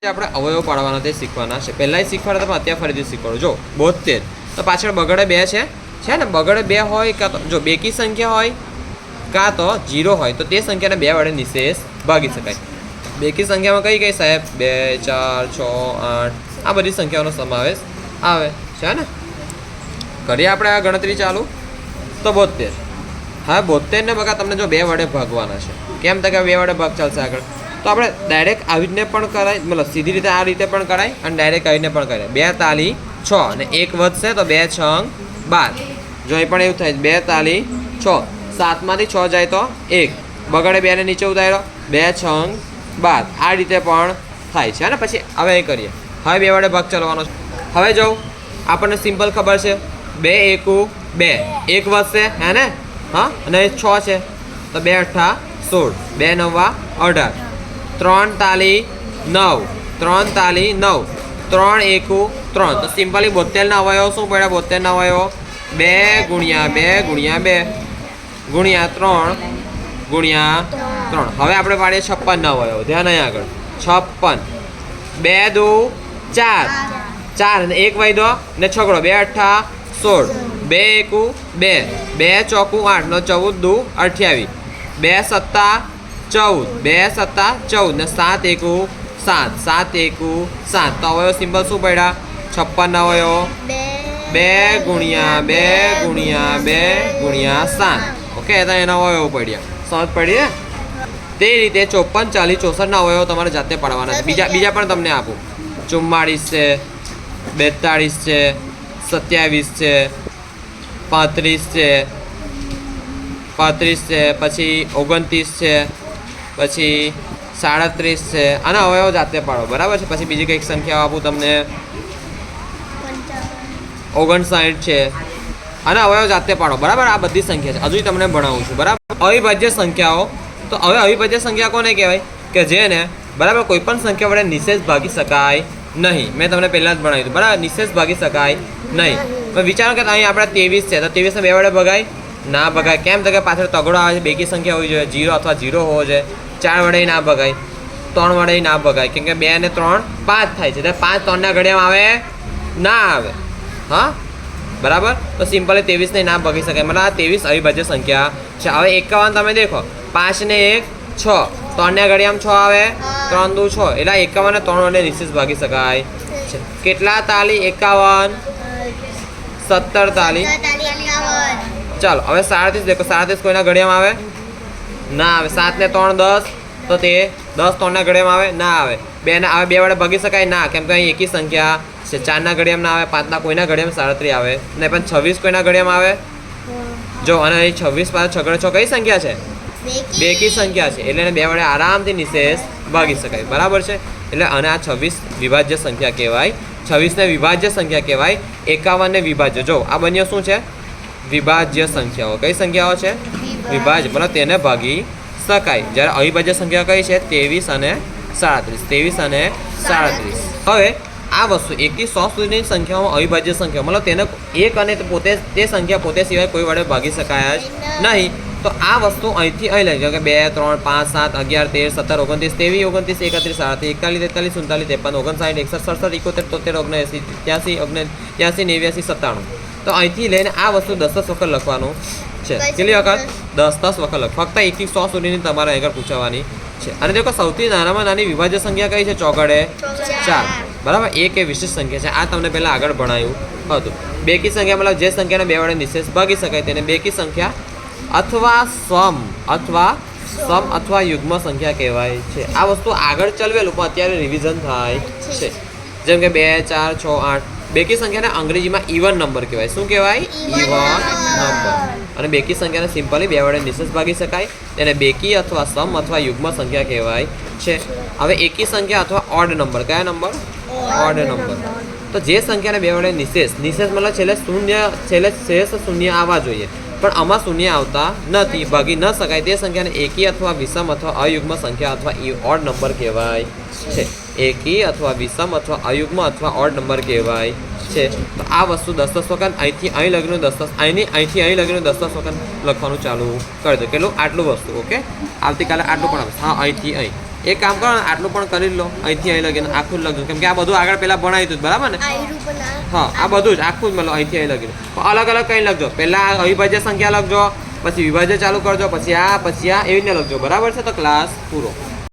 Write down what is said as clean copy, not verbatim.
આપણે અવયવ પાડવાના તે શીખવાના છે. પહેલાંય શીખવાડતા પણ અત્યારે ફરીથી શીખવાડું. જો 72 તો પાછળ બગડે 2 છે ને બગડે 2 હોય કાં તો જો બેકી સંખ્યા હોય કાં તો 0 હોય તો તે સંખ્યાને 2 વડે નિશેષ ભાગી શકાય. બેકી સંખ્યામાં કઈ કઈ સાહેબ 2 4 6 8 આ બધી સંખ્યાઓનો સમાવેશ આવે છે ને. કરીએ આપણે આ ગણતરી ચાલુ. તો 72 હા 72 ને બગા તમને જો 2 વડે ભાગવાના છે. કેમ તો કે 2 વડે ભાગ ચાલશે આગળ. તો આપણે ડાયરેક્ટ આવી રીતને પણ કરાય, મતલબ સીધી રીતે આ રીતે પણ કરાય અને ડાયરેક્ટ આવી રીતને પણ કરાય. 2 તાલી 6 અને 1 વધશે તો 2 6 12. જો અહીં પણ એવું થાય 2 તાલી 6 7માંથી 6 જાય તો 1 બગડે 2 ને નીચે ઉતાર્યો 2 6 12. આ રીતે પણ થાય છે ને. પછી હવે અહીં કરીએ. હવે 2 વડે ભાગ ચાલવાનો છે. હવે જો આપણને સિમ્પલ ખબર છે 2 એકુ 2 1 વધશે હે ને. હા અને 6 છે તો 2 8 16 2 9 18 3 તાલી 9 3 તાલી 9 3 એકુ 3. તો સિમ્પલી 72 ના અવયવો શું પડ્યા? 72 ના અવયવો 2 ગુણ્યા 2 ગુણ્યા 2 ગુણ્યા 3 ગુણ્યા 3. હવે આપણે પાડીએ 56 ના અવયવો. ધ્યાન અહીં આગળ 56 2 દુ 4 4 અને 1 વધ્યો ને છગડો 2 8 16 2 એકુ 2 2 ચોકુ 8 નો 14 દુ 28 2 સત્તા 14 2 સત્તા 14 ને 7 એકુ 7 7 એકુ 7. તો અવયવ સિમ્પલ શું પડ્યા? 56 ના અવયવો 2 ગુણ્યા 2 ગુણ્યા 2 ગુણ્યા 7. ઓકે તો એના અવયવો પડ્યા. સમજ પડી ને? તે રીતે 54 40 64 ના અવયવો તમારે જાતે પાડવાના છે. બીજા પણ તમને આપું. 44 છે 42 છે 27 છે 35 છે 35 છે પછી 29 છે પછી 37 છે. આના અવયવો જાતે પાડો બરાબર છે. પછી બીજી કંઈક સંખ્યાઓ આપું તમને 59 છે. આના અવયવો જાતે પાડો બરાબર. આ બધી સંખ્યા છે. હજુ તમને ભણાવું છું બરાબર. અવિભાજ્ય સંખ્યાઓ. તો હવે અવિભાજ્ય સંખ્યા કોને કહેવાય? કે જેને બરાબર કોઈ પણ સંખ્યા વડે નિશેષ ભાગી શકાય નહીં. મેં તમને પહેલાં જ ભણાવ્યું હતું બરાબર. નિશેષ ભાગી શકાય નહીં. પણ વિચારો કે અહીં આપણે 23 છે તો 23 ને 2 વડે ભગાય ના ભગાય. કેમ તો કે પાછળ તગડો આવે છે. બેકી સંખ્યા હોવી જોઈએ 0 અથવા 0 હોવો જોઈએ. 4 વડે ના ભગાય 3 વડે ના ભગાય. કેમ કે 2 ને 3 5 થાય છે. તો 5 3 ના ઘડિયામાં આવે ના આવે. હા બરાબર. તો સિમ્પલી 23 ને ના ભાગી શકાય. મતલબ આ 23 અવિભાજ્ય સંખ્યા છે. હવે 51 તમે દેખો 5 ને 1 6 3 ને ઘડિયામાં 6 આવે 3 દુ 6 એટલે 51 ને 3 વડે નિશેષ ભાગી શકાય છે. કેટલા તાલી? 51 17 તાલી. ચાલો હવે 37 દેખો. 37 કોઈના ઘડિયામાં આવે ના આવે. 7 ને 3 10 તો તે 10 3 ના ઘડિયામાં આવે ના આવે. 2 ને આવે 2 વડે ભાગી શકાય ના. કેમ કે અહીં એકી સંખ્યા છે. 4 ના ઘડિયામાં ના આવે. 5 ના કોઈના ઘડિયામાં 37 આવે ને પણ 26 કોઈના ઘડિયામાં આવે જો. અને અહીં 26 પાછળ છગડે 6 કઈ સંખ્યા છે? બેકી સંખ્યા છે. એટલે એને 2 વડે આરામથી નિશેષ ભાગી શકાય બરાબર છે. એટલે અને આ 26 વિભાજ્ય સંખ્યા કહેવાય. 26 ને વિભાજ્ય સંખ્યા કહેવાય. 51 ને વિભાજ્ય. જો આ બંને શું છે? વિભાજ્ય સંખ્યાઓ. કઈ સંખ્યાઓ છે? વિભાજ્ય. મતલબ તેને ભાગી શકાય. જ્યારે અવિભાજ્ય સંખ્યા કઈ છે? 23 અને 37. 23 અને 37. હવે આ વસ્તુ 1 થી 100 સુધીની સંખ્યાઓમાં અવિભાજ્ય સંખ્યા મતલબ તેને એક અને પોતે તે સંખ્યા પોતે સિવાય કોઈ વડે ભાગી શકાય જ નહીં. તો આ વસ્તુ અહીંથી અહીં લઈ જાઓ કે 2 3 5 7 11 13 17 29 30 31 31 41 42 43 54 59 60 61 67 68 89 83 87 તો અહીંથી લઈને આ વસ્તુ 10 વખત લખવાનું છે. કેટલી વખત? 10 વખત લખ. ફક્ત 1 થી 100 સુધીની તમારે આગળ પૂછવાની છે. અને દેખો સૌથી નાનામાં નાની વિભાજ્ય સંખ્યા કઈ છે? ચોગડે 4 બરાબર. એક એ વિશેષ સંખ્યા છે. આ તમને પહેલાં આગળ ભણાયું હતું. બેકી સંખ્યા મતલબ જે સંખ્યાને 2 વડે નિશેષ ભાગી શકાય તેને બેકી સંખ્યા અથવા સમ અથવા યુગ્મ સંખ્યા કહેવાય છે. આ વસ્તુ આગળ ચલવેલું પણ અત્યારે રિવિઝન થાય છે. જેમ કે 2 4 6 8 બેકી સંખ્યાને અંગ્રેજીમાં ઇવન નંબર કહેવાય. શું કહેવાય? Even number. અને બેકી સંખ્યાને સિમ્પલી 2 વડે નિશેષ ભાગી શકાય તેને બેકી અથવા સમ અથવા યુગ્મ સંખ્યા કહેવાય છે. હવે એકી સંખ્યા અથવા ઓડ નંબર. કયા નંબર? Odd number. તો જે સંખ્યાને 2 વડે નિશેષ મતલબ છેલ્લે શેષ શૂન્ય આવવા જોઈએ પણ આમાં શૂન્ય આવતા નથી. ભાગી ન શકાય તે સંખ્યાને એકી અથવા વિષમ અથવા અયુગ્મ સંખ્યા અથવા ઓડ નંબર કહેવાય છે. એકી અથવા વિષમ અથવા અયુગ્મ અથવા ઓડ નંબર કહેવાય છે. તો આ વસ્તુ 10 વખત અહીંથી અહીં લગીને 10 અહીંથી અહીં લગીને 10 વખત લખવાનું ચાલુ કરી દો. કેટલું? આટલું વસ્તુ. ઓકે આવતીકાલે આટલું પણ આવશે. હા અહીંથી અહીં એક કામ કરો ને આટલું પણ કરી લો, અહીંથી અહીં લગીને આખું જ લખજો, કેમ કે આ બધું આગળ પહેલાં ભણાવ્યું હતું બરાબર ને? હા, આ બધું જ આખું જ મતલબ અહીંથી અહીં લગીને અલગ અલગ કંઈ લખજો. પહેલાં અવિભાજ્ય સંખ્યા લખજો, પછી વિભાજ્ય ચાલુ કરજો, પછી આ એવી રીતે લખજો. બરાબર છે? તો ક્લાસ પૂરો.